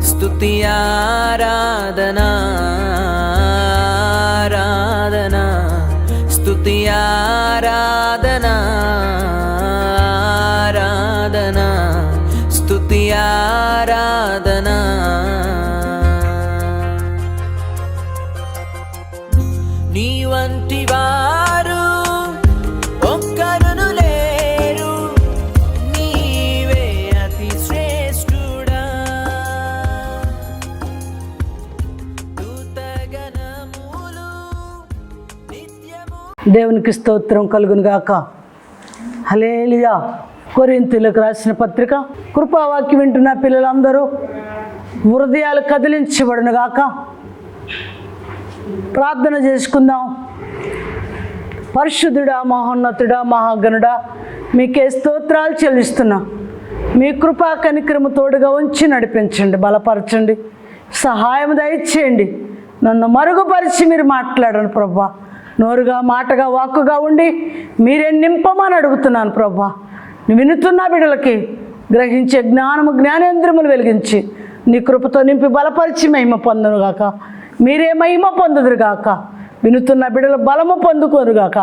స్తుతి ఆరాధనా ఆరాధనా స్తుతి ఆరాధనా ఆరాధనా స్తుతి ఆరాధనా. నీ వంటి వారు ఒక్కరును లేరు, నీవే అతి శ్రేష్ఠుడా. దూతగణములు నిత్యము దేవునికి స్తోత్రం కలుగును గాక. హల్లెలూయా. కొరింథీయులకు రాసిన పత్రిక కృపావాక్యం వింటున్న పిల్లలందరూ హృదయాలు కదిలించబడును గాక. ప్రార్థన చేసుకుందాం. పరిశుద్ధుడా, మహోన్నతుడా, మహాగణుడా, మీకే స్తోత్రాలు చెల్లిస్తున్నా. మీ కృపా కనికరము తోడుగా ఉంచి నడిపించండి, బలపరచండి, సహాయం దయచేయండి. నన్ను మరుగుపరిచి మీరు మాట్లాడండి ప్రభా. నోరుగా, మాటగా, వాక్కుగా ఉండి మీరే నింపమని అడుగుతున్నాను ప్రభా. వినుతున్న బిడ్డలకి గ్రహించే జ్ఞానము, జ్ఞానేంద్రములు వెలిగించి నీ కృపతో నింపి బలపరిచి మహిమ పొందునుగాక. మీరే మహిమ పొందుదురుగాక. వినుతున్న బిడ్డలు బలము పొందుకోరుగాక.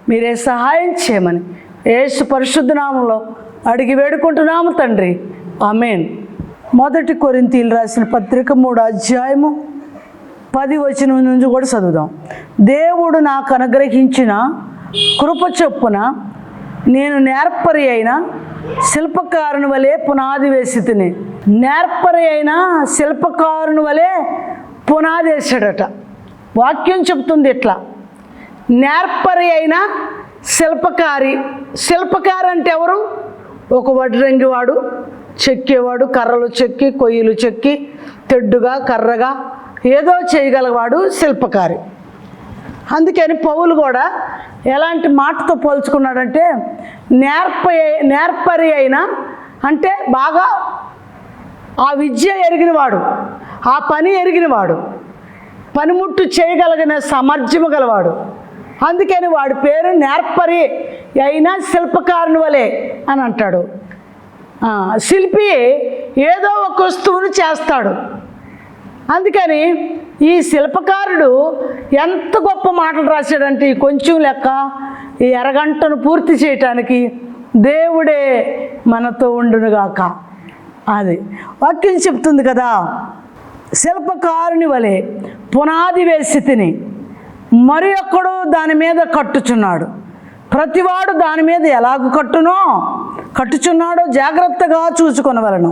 మీరే సహాయం చేయమని యేసు పరిశుద్ధ నామంలో అడిగి వేడుకుంటున్నాము తండ్రి, ఆమేన్. 1 కొరింథీయులు రాసిన పత్రిక 3వ అధ్యాయము 10వ వచనం నుంచి కూడా చదువుదాం. దేవుడు నాకు అనుగ్రహించిన కృప చొప్పున నేను నేర్పరి అయిన శిల్పకారుని వలె పునాది వేసి తిని. నేర్పరి అయిన శిల్పకారుని వలె పునాది వేసాడట. వాక్యం చెప్తుంది ఇట్లా, నేర్పరి అయిన శిల్పకారి. శిల్పకారి అంటే ఎవరు? ఒక వడ్రంగివాడు, చెక్కేవాడు, కర్రలు చెక్కి, కొయ్యలు చెక్కి, తెడ్డుగా, కర్రగా ఏదో చేయగలవాడు శిల్పకారి. అందుకని పౌలు కూడా ఎలాంటి మాటతో పోల్చుకున్నాడంటే, నేర్పరి అయినా అంటే బాగా ఆ విద్య ఎరిగినవాడు, ఆ పని ఎరిగినవాడు, పనిముట్టు చేయగలిగిన సామర్థ్యము గలవాడు. అందుకని వాడి పేరు నేర్పరి అయినా శిల్పకారుని వలె అని అంటాడు. శిల్పి ఏదో ఒక వస్తువును చేస్తాడు. అందుకని ఈ శిల్పకారుడు ఎంత గొప్ప మాటలు రాశాడంటే, ఈ కొంచెం లెక్క ఈ అరగంటను పూర్తి చేయటానికి దేవుడే మనతో ఉండునుగాక. అది వాక్యం చెప్తుంది కదా. శిల్పకారుని వలె పునాది వేసి తిని మరి ఒక్కడు దాని మీద కట్టుచున్నాడు. ప్రతివాడు దాని మీద ఎలాగ కట్టుచున్నాడో జాగ్రత్తగా చూసుకొనవలెను.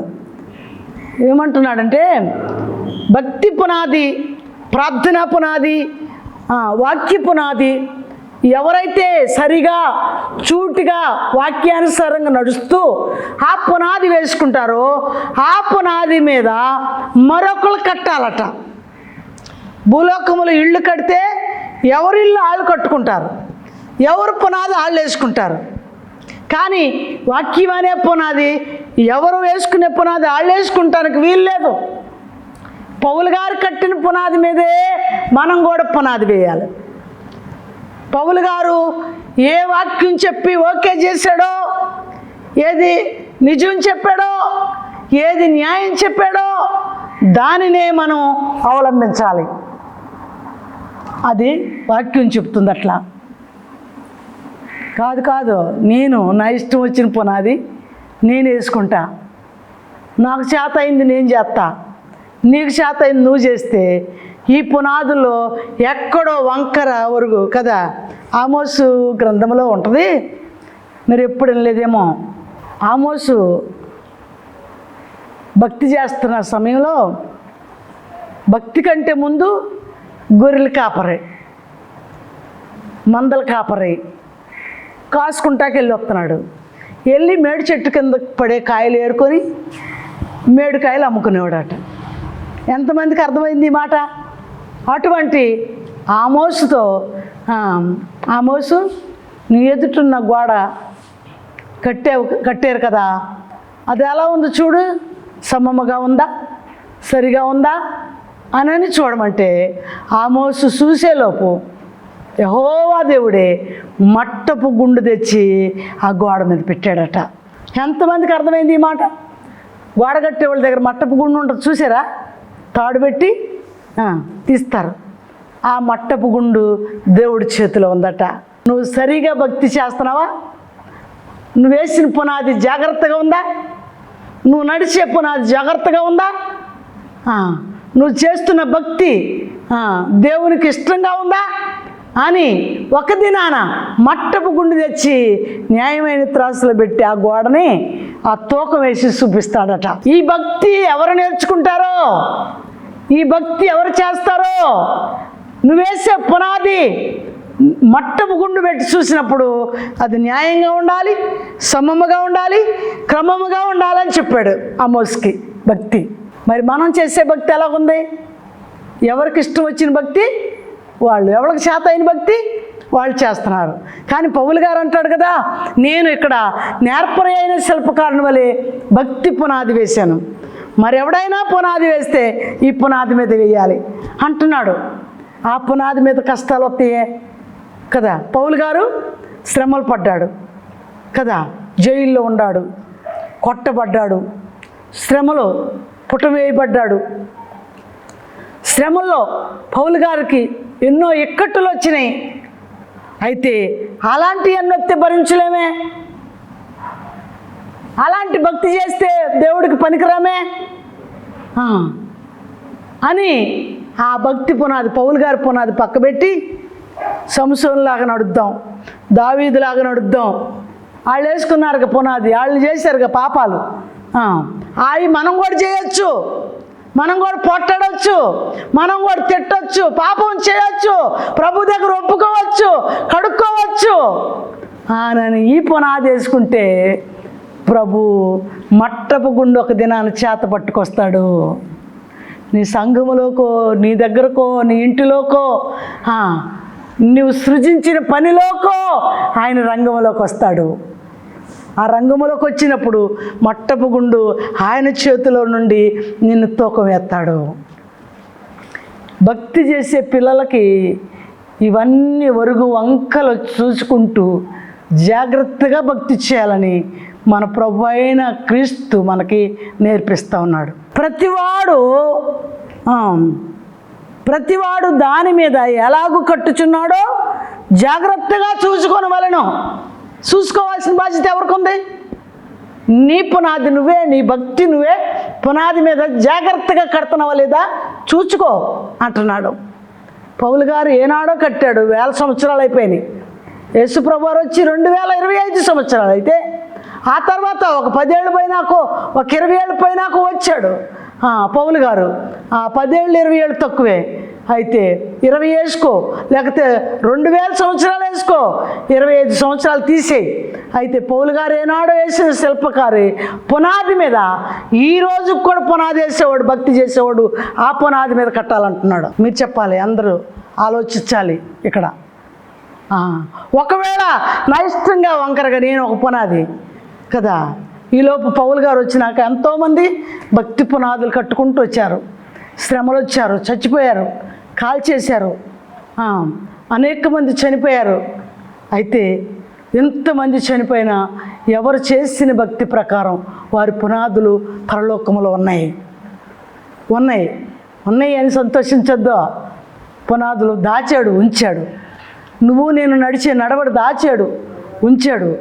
ఏమంటున్నాడంటే, భక్తి పునాది, ప్రార్థనా పునాది, వాక్య పునాది. ఎవరైతే సరిగా చూటిగా వాక్యానుసారంగా నడుస్తూ ఆ పునాది వేసుకుంటారో ఆ పునాది మీద మరొకరు కట్టాలట. భూలోకములు ఇళ్ళు కడితే ఎవరి ఇల్లు వాళ్ళు కట్టుకుంటారు, ఎవరు పునాది వాళ్ళు వేసుకుంటారు. కానీ వాక్యం అనే పునాది ఎవరు వేసుకునే పునాది వాళ్ళు వేసుకుంటానికి వీలు లేదు. పౌలు గారు కట్టిన పునాది మీదే మనం కూడా పునాది వేయాలి. పౌలు గారు ఏ వాక్యం చెప్పి ఓకే చేశాడో, ఏది నిజం చెప్పాడో, ఏది న్యాయం చెప్పాడో దానినే మనం అవలంబించాలి. అది వాక్యం చెప్తుంది. అట్లా కాదు నేను నా ఇష్టం వచ్చిన పునాది నేను వేసుకుంటా, నాకు చేత అయింది నేను చేస్తా, నీకు చేత అయింది నువ్వు చేస్తే ఈ పునాదుల్లో ఎక్కడో వంకర ఒరుగు కదా. ఆమోసు గ్రంథంలో ఉంటుంది, మీరు ఎప్పుడు వినలేదేమో. ఆమోసు భక్తి చేస్తున్న సమయంలో భక్తి కంటే ముందు గొర్రెల కాపరి, మందల కాపరి కాసుకుంటాకి వెళ్ళి వస్తున్నాడు. వెళ్ళి మేడు చెట్టు కింద పడే కాయలు ఏరుకొని మేడుకాయలు అమ్ముకునేవాడట. ఎంతమందికి అర్థమైంది ఈ మాట? అటువంటి ఆమోసుతో, ఆమోసు నీ ఎదుటిన్న గోడ కట్టారు కదా, అది ఎలా ఉందో చూడు, సమముగా ఉందా, సరిగా ఉందా అని చూడమంటే ఆమోసు చూసేలోపు యెహోవా దేవుడే మట్టపు గుండు తెచ్చి ఆ గోడ మీద పెట్టాడట. ఎంతమందికి అర్థమైంది ఈ మాట? గోడ కట్టే వాళ్ళ దగ్గర మట్టపు గుండు ఉంటుంది చూసారా, తాడు పెట్టి తీస్తారు. ఆ మట్టపు గుండు దేవుడి చేతిలో ఉందట. నువ్వు సరిగా భక్తి చేస్తున్నావా? నువ్వు వేసిన పునాది జాగ్రత్తగా ఉందా? నువ్వు నడిచే పునాది జాగ్రత్తగా ఉందా? నువ్వు చేస్తున్న భక్తి దేవునికి ఇష్టంగా ఉందా అని ఒక దినాన మట్టపు గుండు తెచ్చి న్యాయమైన త్రాసులో పెట్టి ఆ గోడని ఆ తూకం వేసి చూపిస్తాడట. ఈ భక్తి ఎవరు నేర్చుకుంటారో, ఈ భక్తి ఎవరు చేస్తారో, నువ్వేసే పునాది మట్టపు గుండు పెట్టి చూసినప్పుడు అది న్యాయంగా ఉండాలి, సమముగా ఉండాలి, క్రమముగా ఉండాలని చెప్పాడు ఆమోస్కి భక్తి. మరి మనం చేసే భక్తి ఎలాగుంది? ఎవరికి ఇష్టం వచ్చిన భక్తి వాళ్ళు, ఎవరికి చేత అయిన భక్తి వాళ్ళు చేస్తున్నారు. కానీ పౌలు గారు అంటాడు కదా, నేను ఇక్కడ నేర్పరి అయిన శిల్పకారుని వలె భక్తి పునాది వేశాను, మరి ఎవడైనా పునాది వేస్తే ఈ పునాది మీద వేయాలి అంటున్నాడు. ఆ పునాది మీద కష్టాలు వస్తాయే కదా. పౌలు గారు శ్రమలు పడ్డాడు కదా, జైల్లో ఉన్నాడు, కొట్టబడ్డాడు, శ్రమలో పుటవేయబడ్డాడు. శ్రమల్లో పౌలు గారికి ఎన్నో ఇక్కట్టులు వచ్చినాయి. అయితే అలాంటి ఎన్నొత్తే భరించలేమే, అలాంటి భక్తి చేస్తే దేవుడికి పనికిరామే అని ఆ భక్తి పునాది, పౌలు గారి పునాది పక్కబెట్టి సంసోనులాగా నడుద్దాం, దావీదులాగా నడుద్దాం. వాళ్ళు వేసుకున్నారుగా పునాది, వాళ్ళు చేశారుగా పాపాలు, అవి మనం కూడా చేయొచ్చు, మనం కూడా పొట్టడవచ్చు, మనం కూడా తిట్టవచ్చు, పాపం చేయొచ్చు, ప్రభు దగ్గర ఒప్పుకోవచ్చు, కడుక్కోవచ్చు అని ఈ పునాది వేసుకుంటే ప్రభు మట్టపు గుండు ఒక దినాన్ని చేత పట్టుకొస్తాడు. నీ సంఘములోకో, నీ దగ్గరకో, నీ ఇంటిలోకో, నువ్వు సృజించిన పనిలోకో ఆయన రంగంలోకి వస్తాడు. ఆ రంగంలోకి వచ్చినప్పుడు మట్టపు గుండు ఆయన చేతిలో నుండి నిన్ను తూకం ఎత్తాడు. భక్తి చేసే పిల్లలకి ఇవన్నీ వరుగు వంకలు చూసుకుంటూ జాగ్రత్తగా భక్తి చేయాలని మన ప్రభు అయిన క్రీస్తు మనకి నేర్పిస్తూ ఉన్నాడు. ప్రతివాడు దాని మీద ఎలాగూ కట్టుచున్నాడో జాగ్రత్తగా చూసుకోవలను. చూసుకోవాల్సిన బాధ్యత ఎవరికి ఉంది? నీ పునాది నువ్వే, నీ భక్తి నువ్వే పునాది మీద జాగ్రత్తగా కడుతున్నావా లేదా చూసుకో అంటున్నాడు. పౌలు గారు ఏనాడో కట్టాడు, 1000 సంవత్సరాలు అయిపోయినాయి. యేసుప్రభు వారు వచ్చి 2025 సంవత్సరాలు అయితే, ఆ తర్వాత ఒక 10 ఏళ్ళు పోయినాకో, ఒక 20 ఏళ్ళు పోయినాకో వచ్చాడు పౌలు గారు. 10 ఏళ్ళు 20 ఏళ్ళు తక్కువే. అయితే 20 వేసుకో, లేకపోతే 2000 సంవత్సరాలు వేసుకో, 25 సంవత్సరాలు తీసేయి. అయితే పౌలు గారు ఏనాడో వేసిన శిల్పకారి పునాది మీద ఈ రోజు కూడా పునాది వేసేవాడు, భక్తి చేసేవాడు ఆ పునాది మీద కట్టాలంటున్నాడు. మీరు చెప్పాలి, అందరూ ఆలోచించాలి ఇక్కడ. ఒకవేళ నా ఇష్టంగా వంకరగా నేను ఒక పునాది కదా, ఈలోపు పౌలు గారు వచ్చినాక ఎంతోమంది భక్తి పునాదులు కట్టుకుంటూ వచ్చారు. శ్రమలు వచ్చారు, చచ్చిపోయారు, కాల్చేశారు, అనేక మంది చనిపోయారు. అయితే ఎంతమంది చనిపోయినా ఎవరు చేసిన భక్తి ప్రకారం వారి పునాదులు పరలోకములో ఉన్నాయి అని సంతోషించొద్దు. పునాదులు దాచాడు, ఉంచాడు. నువ్వు నేను నడిచే నడవడి దాచాడు, ఉంచాడు.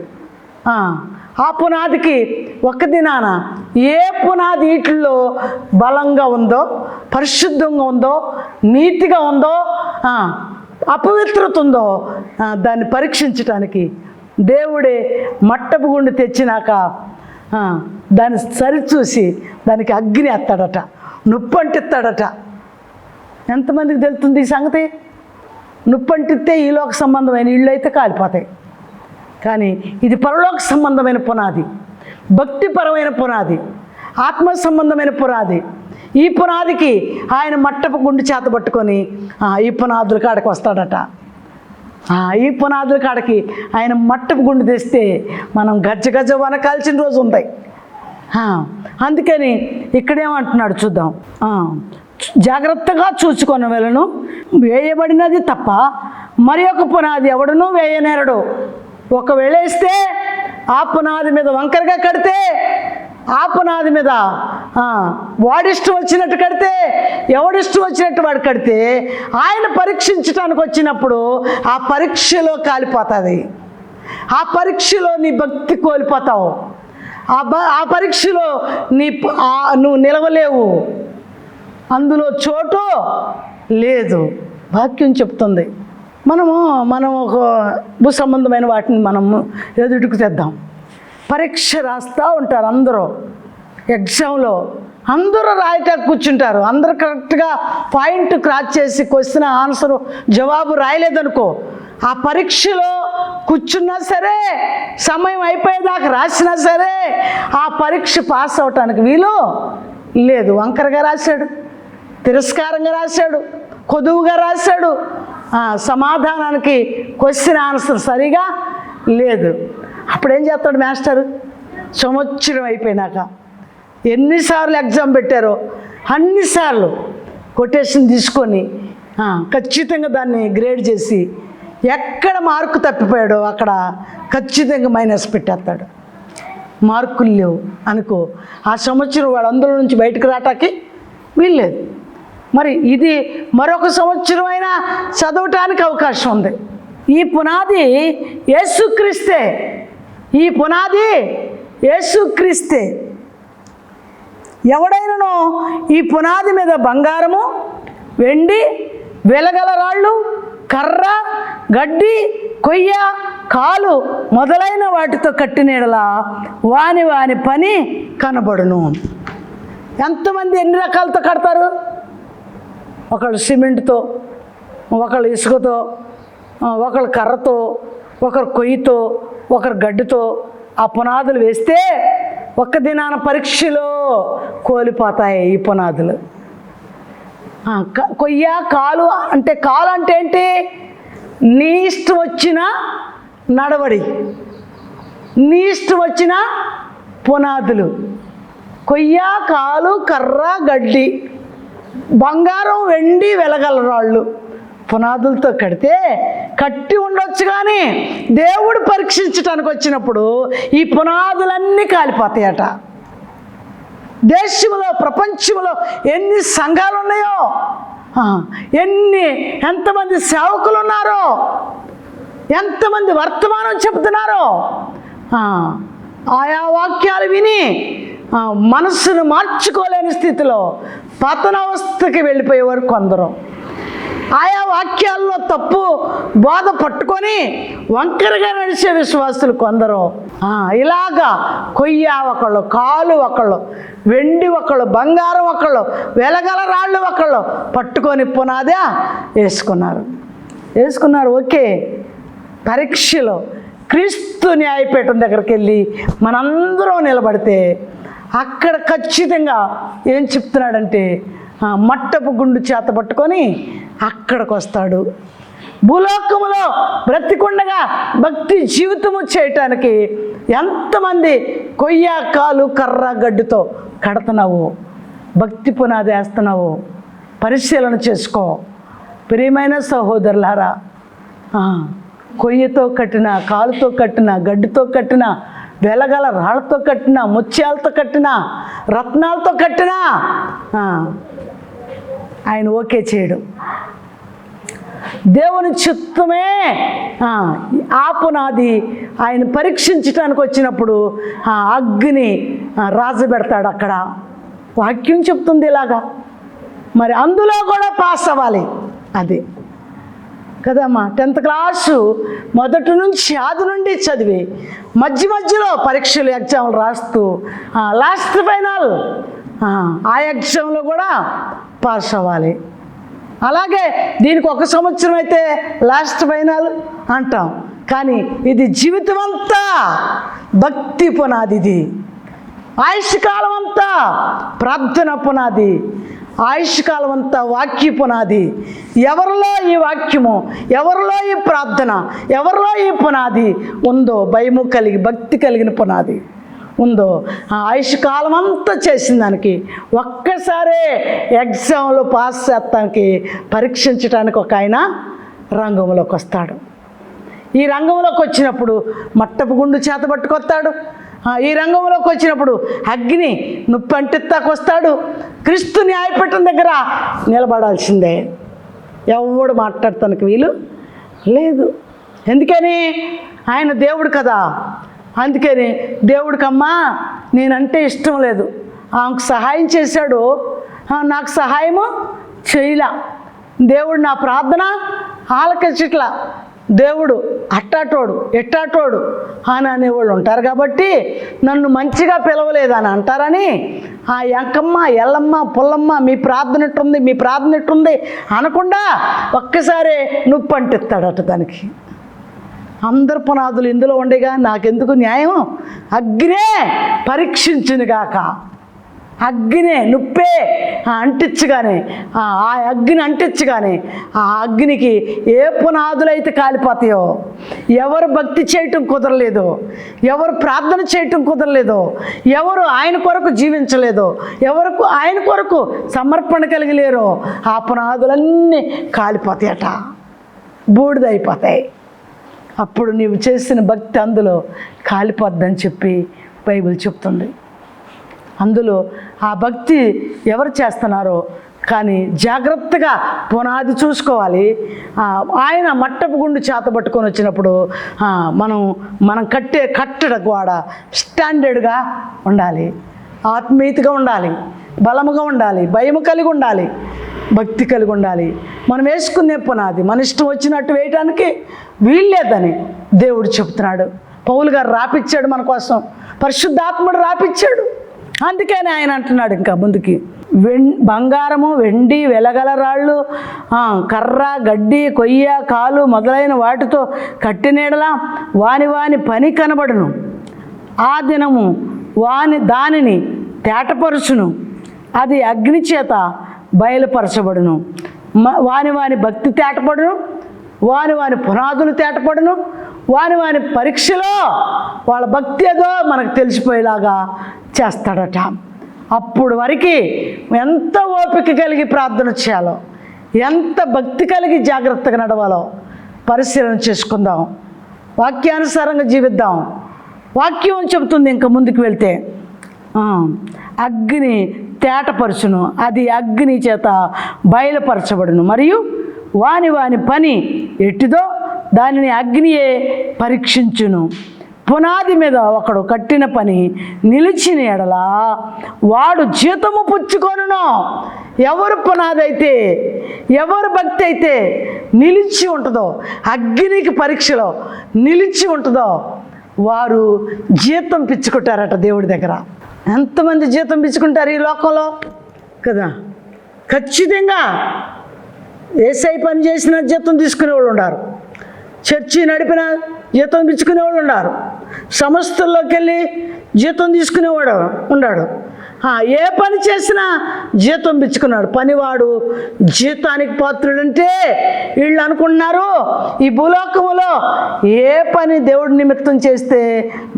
ఆ పునాదికి ఒక దినాన ఏ పునాది వీటిల్లో బలంగా ఉందో, పరిశుద్ధంగా ఉందో, నీతిగా ఉందో, అపవిత్రత ఉందో దాన్ని పరీక్షించటానికి దేవుడే మట్టపు గుండు తెచ్చినాక దాన్ని సరిచూసి దానికి అగ్ని ఎత్తాడట, నొప్పి అంటిస్తాడట. ఎంతమందికి తెలుస్తుంది ఈ సంగతి? నొప్పి అంటిస్తే ఈలోక సంబంధమైన ఇళ్ళు అయితే కాలిపోతాయి. కానీ ఇది పరలోక సంబంధమైన పునాది, భక్తిపరమైన పునాది, ఆత్మ సంబంధమైన పునాది. ఈ పునాదికి ఆయన మట్టపు గుండు చేత పట్టుకొని ఈ పునాదుల కాడకి వస్తాడట. ఈ పునాదుల కాడకి ఆయన మట్టపు గుండు తెస్తే మనం గజ్జ వనకాల్సిన రోజు ఉంటాయి. అందుకని ఇక్కడేమంటున్నాడు చూద్దాం. జాగ్రత్తగా చూసుకొని వెళ్ళను, వేయబడినది తప్ప మరి ఒక పునాది ఎవడునూ వేయనేరడు. ఒకవేళ వేస్తే ఆ పునాది మీద వంకరగా కడితే ఆ పునాది మీద వాడిష్టం వచ్చినట్టు కడితే, ఎవడిష్టం వచ్చినట్టు వాడు కడితే, ఆయన పరీక్షించడానికి వచ్చినప్పుడు ఆ పరీక్షలో కాలిపోతుంది. ఆ పరీక్షలో నీ భక్తి కోల్పోతావు. ఆ పరీక్షలో నువ్వు నిలవలేవు. అందులో చోటు లేదు. వాక్యం చెప్తుంది. మనం ఒక భూసంబంధమైన వాటిని మనము ఎదుటికి తెద్దాం. పరీక్ష రాస్తూ ఉంటారు అందరూ. ఎగ్జామ్లో అందరూ రాయటానికి కూర్చుంటారు. అందరూ కరెక్ట్గా పాయింట్ క్రాస్ చేసి క్వశ్చన్ ఆన్సర్ జవాబు రాయలేదనుకో, ఆ పరీక్షలో కూర్చున్నా సరే, సమయం అయిపోయేదాకా రాసినా సరే, ఆ పరీక్ష పాస్ అవటానికి వీలు లేదు. వంకరగా రాశాడు, తిరస్కారంగా రాశాడు, కొదువుగా రాశాడు, సమాధానానికి క్వశ్చన్ ఆన్సర్ సరిగా లేదు. అప్పుడేం చేస్తాడు మాస్టర్? సంవత్సరం అయిపోయినాక ఎన్నిసార్లు ఎగ్జామ్ పెట్టారో అన్నిసార్లు కొటేషన్ తీసుకొని ఖచ్చితంగా దాన్ని గ్రేడ్ చేసి, ఎక్కడ మార్కు తప్పిపోయాడో అక్కడ ఖచ్చితంగా మైనస్ పెట్టేస్తాడు. మార్కులు లేవు అనుకో, ఆ సంవత్సరం వాడు అందులో నుంచి బయటకు రావటానికి వీల్లేదు. మరి ఇది మరొక సంవత్సరం అయినా చదవటానికి అవకాశం ఉంది. ఈ పునాది యేసుక్రీస్తే. ఈ పునాది యేసుక్రీస్తే. ఎవడైనానో ఈ పునాది మీద బంగారము, వెండి, వెలగల రాళ్ళు, కర్ర, గడ్డి, కొయ్య, కాలు మొదలైన వాటితో కట్టినలా వాని వాని పని కనబడును. ఎంతమంది ఎన్ని రకాలతో కడతారు? ఒకళ్ళు సిమెంట్తో, ఒకళ్ళు ఇసుకతో, ఒకళ్ళు కర్రతో, ఒకరు కొయ్యితో, ఒకరు గడ్డితో ఆ పునాదులు వేస్తే ఒక్క దినాన పరీక్షలో కోల్పోతాయి ఈ పునాదులు. కొయ్య, కాలు అంటే, కాలు అంటే ఏంటి? నీ ఇష్టం వచ్చిన నడవడి, నీ ఇష్టం వచ్చిన పునాదులు. కొయ్య, కాలు, కర్ర, గడ్డి, బంగారం, వెండి, వెలగల రాళ్ళు పునాదులతో కడితే కట్టి ఉండొచ్చు. కానీ దేవుడు పరీక్షించడానికి వచ్చినప్పుడు ఈ పునాదులన్నీ కాలిపోతాయట. దేశంలో, ప్రపంచంలో ఎన్ని సంఘాలు ఉన్నాయో, ఎంతమంది సేవకులు ఉన్నారో, ఎంతమంది వర్తమానం చెబుతున్నారో, ఆయా వాక్యాలు విని మనస్సును మార్చుకోలేని స్థితిలో పతనావస్థకి వెళ్ళిపోయేవారు కొందరు. ఆయా వాక్యాల్లో తప్పు బోధ పట్టుకొని వంకరగా నడిచే విశ్వాసులు కొందరు. ఇలాగా కొయ్య ఒకళ్ళు, కాలు ఒకళ్ళు, వెండి ఒకళ్ళు, బంగారం ఒకళ్ళు, వెలగల రాళ్ళు ఒకళ్ళు పట్టుకొని పునాదా వేసుకున్నారు. ఓకే, పరీక్షలో క్రీస్తు న్యాయపీఠం దగ్గరికి వెళ్ళి మనందరం నిలబడితే అక్కడ ఖచ్చితంగా ఏం చెప్తున్నాడంటే, మట్టపు గుండు చేత పట్టుకొని అక్కడికి వస్తాడు. భూలోకములో బ్రతికుండగా భక్తి జీవితము చేయటానికి ఎంతమంది కొయ్య, కాలు, కర్ర, గడ్డితో కడుతున్నావు, భక్తి పునాది వేస్తున్నావు, పరిశీలన చేసుకో. ప్రియమైన సహోదరులారా, కొయ్యతో కట్టిన, కాలుతో కట్టిన, గడ్డితో కట్టిన, వెలగల రాళ్ళతో కట్టిన, ముత్యాలతో కట్టిన, రత్నాలతో కట్టిన ఆయన ఓకే చేయడు. దేవుని చిత్తమే ఆ పునాది ఆయన పరీక్షించడానికి వచ్చినప్పుడు అగ్ని రాజబెడతాడు. అక్కడ వాక్యం చెప్తుంది ఇలాగా. మరి అందులో కూడా పాస్ అవ్వాలి. అది కదమ్మా, 10th క్లాసు మొదటి నుంచి ఆది నుండి చదివి మధ్యలో పరీక్షలు, ఎగ్జామ్లు రాస్తూ లాస్ట్ ఫైనల్ ఆ ఎగ్జామ్లో కూడా పాస్ అవ్వాలి. అలాగే దీనికి 1 సంవత్సరం అయితే లాస్ట్ ఫైనల్ అంటాం, కానీ ఇది జీవితం అంతా భక్తి పునాది. ఇది ఆయుష్కాలం అంతా ప్రార్థన పునాది, ఆయుష్కాలం అంతా వాక్య పునాది. ఎవరిలో ఈ వాక్యము, ఎవరిలో ఈ ప్రార్థన, ఎవరిలో ఈ పునాది ఉందో, భయము కలిగి భక్తి కలిగిన పునాది ఉందో, ఆ ఆయుష్కాలం అంతా చేసిన దానికి ఒక్కసారే ఎగ్జామ్లో పాస్ చేస్తానికి, పరీక్షించడానికి ఒక ఆయన రంగంలోకి వస్తాడు. ఈ రంగంలోకి వచ్చినప్పుడు మట్టపు గుండు చేత పట్టుకొస్తాడు, ఈ రంగంలోకి వచ్చినప్పుడు అగ్ని నుప్పంటిత్తాకు వస్తాడు. క్రీస్తు న్యాయపీఠం దగ్గర నిలబడాల్సిందే. ఎవడు మాట్లాడటానికి వీలు లేదు. ఎందుకని? ఆయన దేవుడు కదా. అందుకని దేవుడికమ్మా నేనంటే ఇష్టం లేదు. ఆమెకు సహాయం చేశాడు, నాకు సహాయము చేయలా. దేవుడు నా ప్రార్థన ఆలకించట్లా. దేవుడు అట్టాటోడు ఎట్టాటోడు అని అనేవాళ్ళు ఉంటారు కాబట్టి నన్ను మంచిగా పిలవలేదని అంటారని ఆ ఎంకమ్మ ఎల్లమ్మ పుల్లమ్మ మీ ప్రార్థన ఎట్టుంది అనకుండా ఒక్కసారే నొప్పి అంటిస్తాడట దానికి. అందరు పునాదులు ఇందులో ఉండేగా నాకెందుకు న్యాయం? అగ్నే పరీక్షించునుగాక. అగ్నే నుప్పే అంటించగానే ఆ అగ్ని అంటించగానే ఆ అగ్నికి ఏ పునాదులైతే కాలిపోతాయో, ఎవరు భక్తి చేయటం కుదరలేదో, ఎవరు ప్రార్థన చేయటం కుదరలేదో, ఎవరు ఆయన కొరకు జీవించలేదో, ఎవరికి ఆయన కొరకు సమర్పణ కలిగలేరో ఆ పునాదులన్నీ కాలిపోతాయట, బూడిదైపోతాయి. అప్పుడు నీవు చేసిన భక్తి అందులో కాలిపోద్దని చెప్పి బైబిల్ చెప్తుంది. అందులో ఆ భక్తి ఎవరు చేస్తున్నారో కానీ జాగ్రత్తగా పునాది చూసుకోవాలి. ఆయన మట్టపు గుండు చేత పట్టుకొని వచ్చినప్పుడు మనం కట్టే కట్టడ గోడ స్టాండర్డ్గా ఉండాలి, ఆత్మీయతగా ఉండాలి, బలముగా ఉండాలి, భయము కలిగి ఉండాలి, భక్తి కలిగి ఉండాలి. మనం వేసుకునే పునాది మన ఇష్టం వచ్చినట్టు వేయటానికి వీల్లేదని దేవుడు చెప్తున్నాడు. పౌలు గారు రాపిచ్చాడు మన కోసం, పరిశుద్ధాత్ముడు రాపిచ్చాడు. అందుకని ఆయన అంటున్నాడు ఇంకా ముందుకి, బంగారము వెండి వెలగల రాళ్ళు కర్ర గడ్డి కొయ్య కాలు మొదలైన వాటితో కట్టినీడలా వాని పని కనబడును. ఆ దినము దానిని తేటపరుచును, అది అగ్ని చేత బయలుపరచబడును. వాని భక్తి తేటపడును, వాని పునాదులు తేటపడును, వాని పరీక్షలో వాళ్ళ భక్తి ఏదో మనకు తెలిసిపోయేలాగా చేస్తాడట. అప్పుడు వరకు ఎంత ఓపిక కలిగి ప్రార్థన చేయాలో, ఎంత భక్తి కలిగి జాగ్రత్తగా నడవాలో పరిశీలన చేసుకుందాం. వాక్యానుసారంగా జీవిద్దాం. వాక్యం చెబుతుంది ఇంకా ముందుకు వెళ్తే, అగ్ని తేటపరచును, అది అగ్ని చేత బయలుపరచబడును, మరియు వాని పని ఎట్టిదో దానిని అగ్నియే పరీక్షించును. పునాది మీద ఒకడు కట్టిన పని నిలిచిన ఎడలా వాడు జీతము పుచ్చుకొనును. ఎవరు పునాది అయితే, ఎవరు భక్తి అయితే నిలిచి ఉంటుందో, అగ్నికి పరీక్షలో నిలిచి ఉంటుందో వారు జీతం పిచ్చుకుంటారట దేవుడి దగ్గర. ఎంతమంది జీతం పిచ్చుకుంటారు ఈ లోకంలో కదా? ఖచ్చితంగా ఏసై పని చేసిన జీతం తీసుకునేవాళ్ళు ఉన్నారు, చర్చి నడిపిన జీతం పిచ్చుకునేవాళ్ళు ఉన్నారు, సంస్థల్లోకి వెళ్ళి జీతం తీసుకునేవాడు ఉన్నాడు, ఏ పని చేసినా జీతం పిచ్చుకున్నాడు. పనివాడు జీతానికి పాత్రుడంటే వీళ్ళు అనుకుంటున్నారు ఈ భూలోకములో ఏ పని దేవుడి నిమిత్తం చేస్తే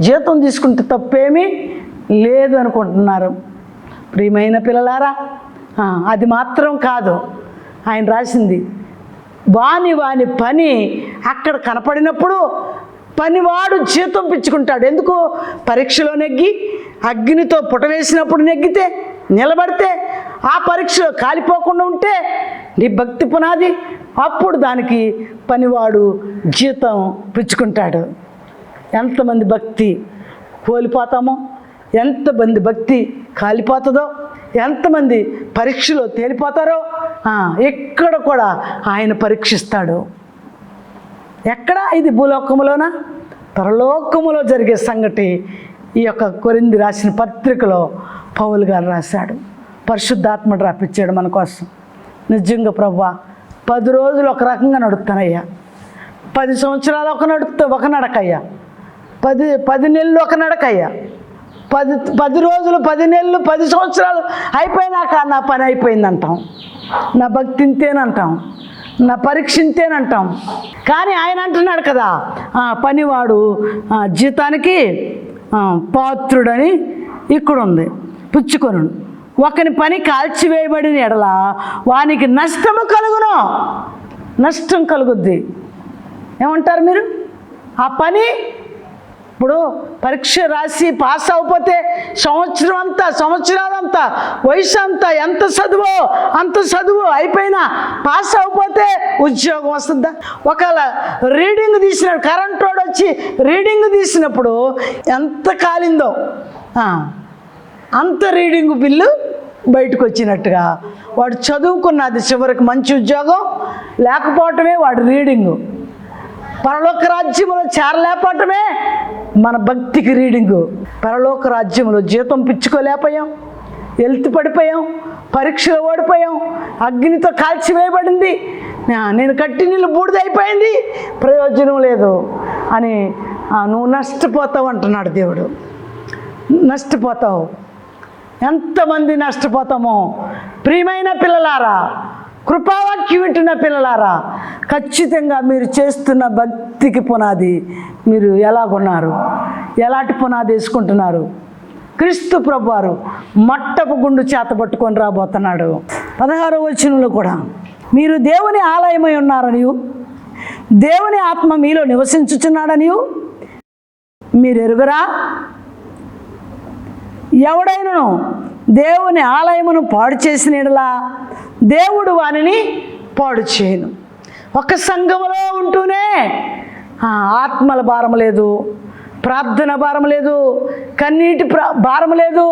జీతం తీసుకుంటే తప్పేమీ లేదు అనుకుంటున్నారు. ప్రియమైన పిల్లలారా, అది మాత్రం కాదు ఆయన రాసింది. వాని పని అక్కడ కనపడినప్పుడు పనివాడు జీతం పిచ్చుకుంటాడు. ఎందుకు? పరీక్షలో నెగ్గి అగ్నితో పుటవేసినప్పుడు నెగ్గితే నిలబడితే ఆ పరీక్షలో కాలిపోకుండా ఉంటే నీ భక్తి పునాది, అప్పుడు దానికి పనివాడు జీతం పుచ్చుకుంటాడు. ఎంతమంది భక్తి కోల్పోతామో, ఎంతమంది భక్తి కాలిపోతుందో, ఎంతమంది పరీక్షలో తేలిపోతారో ఎక్కడ కూడా ఆయన పరీక్షిస్తాడు. ఎక్కడ? ఇది భూలోకములోనా? పరలోకములో జరిగే సంగతి ఈ యొక్క కొరింథీ రాసిన పత్రికలో పౌలు గారు రాశాడు. పరిశుద్ధాత్ముడు రాపిచ్చాడు మన కోసం. నిజంగా ప్రభువా, 10 రోజులు ఒక రకంగా నడుస్తానయ్యా, 10 సంవత్సరాలు ఒక నడకయ్యా, 10 నెలలు ఒక నడకయ్యా, 10 రోజులు 10 నెలలు 10 సంవత్సరాలు అయిపోయినాక నా పని అయిపోయిందంటాం, నా భక్తి ఇంతేనంటాం, నా పరీక్ష ఇంతేనంటాం. కానీ ఆయన అంటున్నాడు కదా, పనివాడు జీతానికి పాత్రుడని ఇక్కడ ఉంది, పుచ్చుకొను. ఒకని పని కాల్చివేయబడిన ఎడల వానికి నష్టము కలుగును. నష్టం కలుగుద్ది. ఏమంటారు మీరు? ఆ పని ఇప్పుడు పరీక్ష రాసి పాస్ అవ్వకపోతే సంవత్సరాలంతా వయసు అంతా ఎంత చదువో అంత చదువు అయిపోయినా పాస్ అవ్వకపోతే ఉద్యోగం వస్తుందా? ఒకవేళ రీడింగ్ తీసినాడు, కరెంట్ వాడు వచ్చి రీడింగ్ తీసినప్పుడు ఎంత కాలిందో అంత రీడింగ్ బిల్లు బయటకు వచ్చినట్టుగా వాడు చదువుకున్నది చివరికి మంచి ఉద్యోగం లేకపోవటమే వాడు రీడింగు. పరలోక రాజ్యంలో చేరలేకపోవటమే మన భక్తికి రీడింగు. పరలోక రాజ్యంలో జీతం పిచ్చుకోలేకపోయాం, హెల్త్ పడిపోయాం, పరీక్షలు ఓడిపోయాం, అగ్నితో కాల్చివేయబడింది, నేను కట్టి నీళ్ళు బూడిదైపోయింది, ప్రయోజనం లేదు అని నువ్వు నష్టపోతావు అంటున్నాడు దేవుడు. నష్టపోతావు. ఎంతమంది నష్టపోతామో. ప్రియమైన పిల్లలారా, కృపావాక్యం వింటున్న పిల్లలారా, ఖచ్చితంగా మీరు చేస్తున్న భక్తికి పునాది మీరు ఎలాగున్నారు, ఎలాంటి పునాది వేసుకుంటున్నారు? క్రీస్తు ప్రభువారు మట్టపు గుండు చేతబట్టుకొని రాబోతున్నాడు. 16వ వచనంలో కూడా మీరు దేవుని ఆలయమై ఉన్నారనియు దేవుని ఆత్మ మీలో నివసించుచున్నాడనియు మీరు ఎరుగరా? ఎవడైనను దేవుని ఆలయమును పాడు చేసిన యెడల దేవుడు వానిని పాడు చేయను. ఒక సంఘములో ఉంటూనే ఆత్మల భారం లేదు, ప్రార్థన భారం లేదు, కన్నీటి భారం లేదు,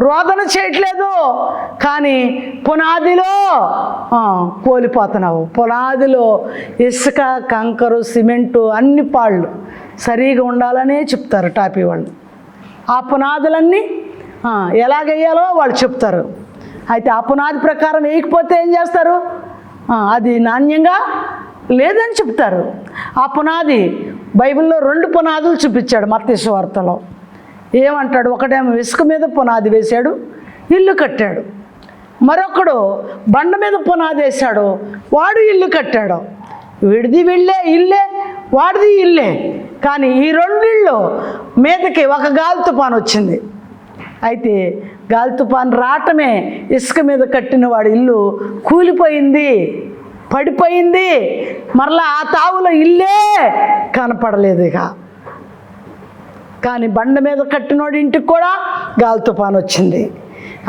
రోదన చేయట్లేదు, కానీ పునాదిలో కోల్పోతున్నావు. పునాదిలో ఇసుక, కంకరు, సిమెంటు అన్ని పాళ్ళు సరిగా ఉండాలనే చెప్తారు టాపీ వాళ్ళు. ఆ పునాదులన్నీ ఎలాగేయాలో వాళ్ళు చెప్తారు. అయితే ఆ పునాది ప్రకారం వేయకపోతే ఏం చేస్తారు? అది నాణ్యంగా లేదని చెప్తారు. ఆ పునాది బైబిల్లో 2 పునాదులు చూపించాడు మత్తయి సువార్తలో. ఏమంటాడు? ఒకడేమో ఇసుక మీద పునాది వేశాడు, ఇల్లు కట్టాడు. మరొకడు బండ మీద పునాది వేశాడు, వాడు ఇల్లు కట్టాడు. వీడిది ఇల్లే, వాడిది ఇల్లే. కానీ ఈ 2 ఇళ్ళు మీదకి ఒక గాలి తుఫాను వచ్చింది. అయితే గాలి తుఫాను రావటమే ఇసుక మీద కట్టిన వాడి ఇల్లు కూలిపోయింది, పడిపోయింది. మరలా ఆ తావులో ఇల్లే కనపడలేదు ఇక. కానీ బండ మీద కట్టినోడి ఇంటికి కూడా గాలి తుఫాను వచ్చింది.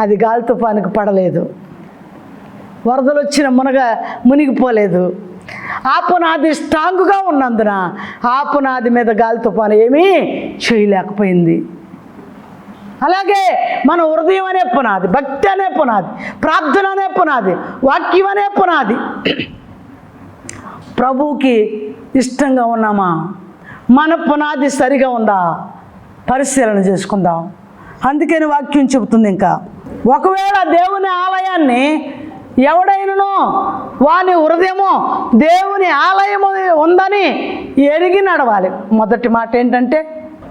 అది గాలి తుఫానుకి పడలేదు, వరదలు వచ్చిన మునిగిపోలేదు. ఆ పునాది స్ట్రాంగ్గా ఉన్నందున ఆ పునాది మీద గాలి తుఫాను ఏమీ చేయలేకపోయింది. అలాగే మన హృదయం అనే పునాది, భక్తి అనే పునాది, ప్రార్థన అనే పునాది, వాక్యం అనే పునాది. ప్రభువుకి ఇష్టంగా ఉన్నామా? మన పునాది సరిగా ఉందా? పరిశీలన చేసుకుందాం. అందుకని వాక్యం చెబుతుంది. ఇంకా ఒకవేళ దేవుని ఆలయాన్ని ఎవడైనను వాని హృదయము దేవుని ఆలయము ఉందని ఎరిగి నడవాలి. మొదటి మాట ఏంటంటే,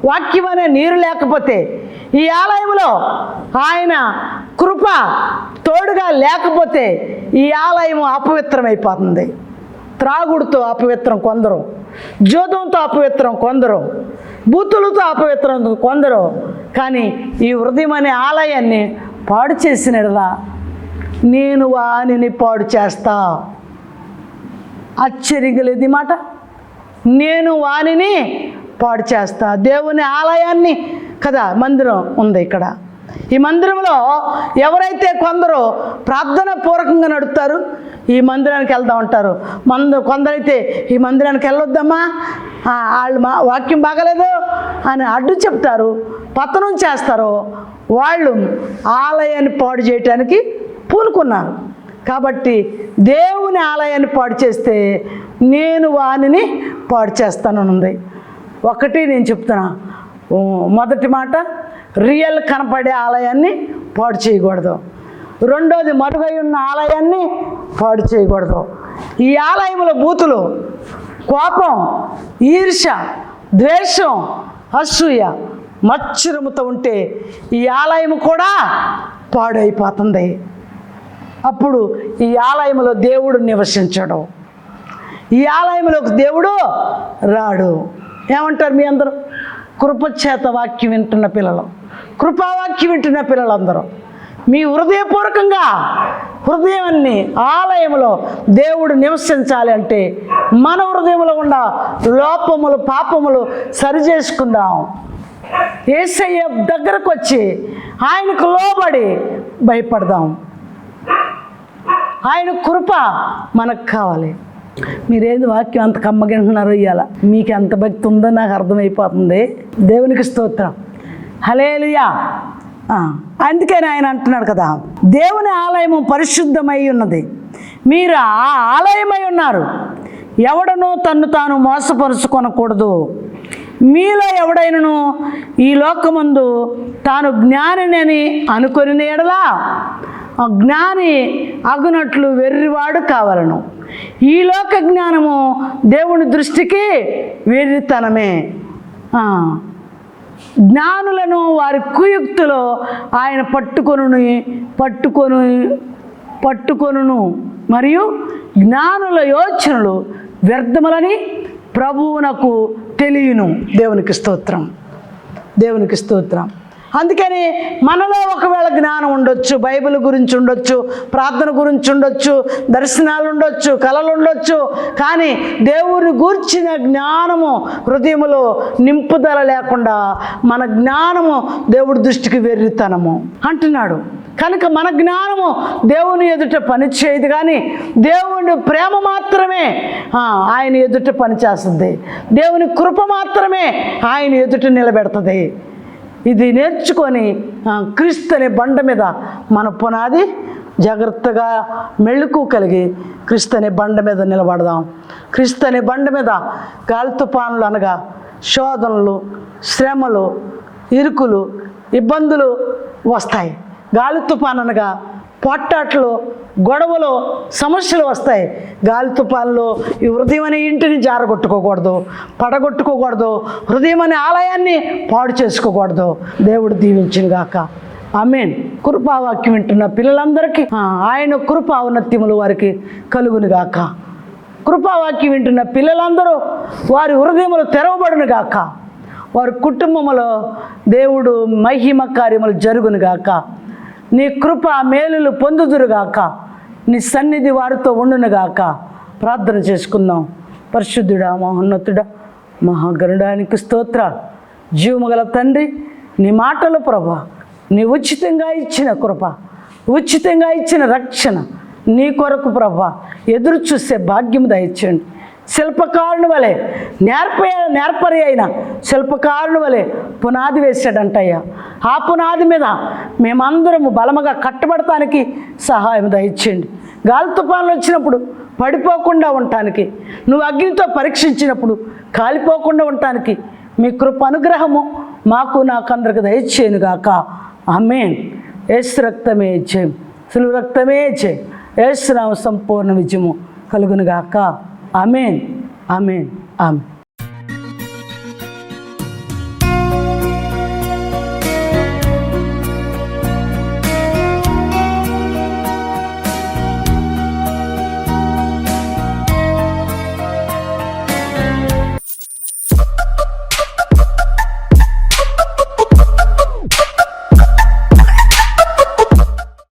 వాక్యం అనే నీరు లేకపోతే, ఈ ఆలయంలో ఆయన కృప తోడుగా లేకపోతే ఈ ఆలయం అపవిత్రమైపోతుంది. త్రాగుడుతో అపవిత్రం కొందరు, జోదంతో అపవిత్రం కొందరు, బూతులతో అపవిత్రం కొందరు. కానీ ఈ హృదయం అనే ఆలయాన్ని పాడు చేసినలా నేను వానిని పాడు చేస్తా. ఆశ్చర్యంగా లేదు ఈ మాట? నేను వానిని పాడు చేస్తా. దేవుని ఆలయాన్ని కదా, మందిరం ఉంది ఇక్కడ. ఈ మందిరంలో ఎవరైతే కొందరు ప్రార్థన పూర్వకంగా నడుపుతారు, ఈ మందిరానికి వెళ్దాం అంటారు. కొందరైతే ఈ మందిరానికి వెళ్ళొద్దమ్మా, వాళ్ళు వాక్యం బాగలేదు అని అడ్డు చెప్తారు, పతనం చేస్తారు. వాళ్ళు ఆలయాన్ని పాడు చేయటానికి పూనుకున్నారు. కాబట్టి దేవుని ఆలయాన్ని పాడు చేస్తే నేను వానిని పాడు చేస్తాననుంది. ఒకటి నేను చెప్తున్నా, మొదటి మాట రియల్ కనపడే ఆలయాన్ని పాడు చేయకూడదు. రెండోది మరుగై ఉన్న ఆలయాన్ని పాడు చేయకూడదు. ఈ ఆలయంలో బూతులు, కోపం, ఈర్ష్య, ద్వేషం, అసూయ, మత్సరముతో ఉంటే ఈ ఆలయం కూడా పాడైపోతుంది. అప్పుడు ఈ ఆలయంలో దేవుడు నివసించడు, ఈ ఆలయంలోకి దేవుడు రాడు. ఏమంటారు మీ అందరూ? కృపచేత వాక్యం వింటున్న పిల్లలు, కృపావాక్యం వింటున్న పిల్లలందరూ మీ హృదయపూర్వకంగా హృదయాన్ని ఆలయంలో దేవుడు నివసించాలి అంటే మన హృదయంలో ఉన్న లోపములు పాపములు సరిచేసుకుందాం. యేసయ్య దగ్గరకు వచ్చి ఆయనకు లోబడి భయపడదాం. ఆయన కృప మనకు కావాలి. మీరేది వాక్యం అంత కమ్మగింటున్నారో ఇవాళ మీకు ఎంత భక్తి ఉందో నాకు అర్థమైపోతుంది. దేవునికి స్తోత్రం. హల్లెలూయా. అందుకని ఆయన అంటున్నాడు కదా, దేవుని ఆలయము పరిశుద్ధమై ఉన్నది, మీరు ఆ ఆలయమై ఉన్నారు, ఎవడనూ తన్ను తాను మోసపరుచుకొనకూడదు. మీలో ఎవడైనను ఈ లోకమందు తాను జ్ఞానిని అనుకొని ఎడలా జ్ఞాని అగునట్లు వెర్రివాడు కావాలను. ఈ లోక జ్ఞానము దేవుని దృష్టికి వెర్రితనమే. జ్ఞానులను వారి కుయుక్తులో ఆయన పట్టుకొనును మరియు జ్ఞానుల యోచనలు వ్యర్థములని ప్రభువునకు తెలియను. దేవునికి స్తోత్రం, దేవునికి స్తోత్రం. అందుకని మనలో ఒకవేళ జ్ఞానం ఉండొచ్చు, బైబిల్ గురించి ఉండొచ్చు, ప్రార్థన గురించి ఉండొచ్చు, దర్శనాలు ఉండొచ్చు, కళలు ఉండొచ్చు, కానీ దేవుని గూర్చిన జ్ఞానము హృదయములో నింపుదల లేకుండా మన జ్ఞానము దేవుడి దృష్టికి వెర్రితనము అంటున్నాడు. కనుక మన జ్ఞానము దేవుని ఎదుట పనిచేయదు, కానీ దేవుని ప్రేమ మాత్రమే ఆయన ఎదుట పనిచేస్తుంది. దేవుని కృప మాత్రమే ఆయన ఎదుట నిలబెడుతుంది. ఇది నేర్చుకొని క్రీస్తు అనే బండ మీద మన పునాది జాగ్రత్తగా మెళుకు కలిగి క్రీస్తు అనే బండ మీద నిలబడదాం. క్రీస్తు అనే బండ మీద గాలి తుఫానులు అనగా శోధనలు, శ్రమలు, ఇరుకులు, ఇబ్బందులు వస్తాయి. గాలి తుఫాను అనగా పోట్టాట్లు, గొడవలు, సమస్యలు వస్తాయి. గాలి తుఫాన్లో ఈ హృదయం అనే ఇంటిని జారగొట్టుకోకూడదు, పడగొట్టుకోకూడదు, హృదయం అనే ఆలయాన్ని పాడు చేసుకోకూడదు. దేవుడు దీవించును గాక. ఆమేన్. కృపావాక్యం వింటున్న పిల్లలందరికీ ఆయన కృపా ఔన్నత్యములు వారికి కలుగును గాక. కృపావాక్యం వింటున్న పిల్లలందరూ వారి హృదయములు తెరవబడును గాక. వారి కుటుంబములో దేవుడు మహిమ కార్యములు జరుగును గాక. నీ కృప మేలులు పొందుదురుగాక. నీ సన్నిధి వారితో ఉండునుగాక. ప్రార్థన చేసుకుందాం. పరిశుద్ధుడా, మహోన్నతుడా, మహాగరుడానికి స్తోత్రాలు. జీవముగల తండ్రి, నీ మాటలు ప్రభా, నీ ఉచితంగా ఇచ్చిన కృప, ఉచితంగా ఇచ్చిన రక్షణ, నీ కొరకు ప్రభా ఎదురు చూసే భాగ్యం దయచేయండి. శిల్పకారుని వలె నేర్పరి అయిన శిల్పకారుని వలె పునాది వేసాడంటయ్యా. ఆ పునాది మీద మేమందరము బలముగా కట్టబడటానికి సహాయం దయచేయండి. గాలి తుఫాన్లు వచ్చినప్పుడు పడిపోకుండా ఉండటానికి, నువ్వు అగ్నితో పరీక్షించినప్పుడు కాలిపోకుండా ఉండటానికి మీ కృప అనుగ్రహము మాకు నాకందరికి దయచేయను గాక. ఆమేన్. యేసు రక్తమే జయం, సులువు రక్తమే జయం. యేసు నామ సంపూర్ణ విజయము కలుగును గాక. ఆమేన్, ఆమేన్, ఆమేన్.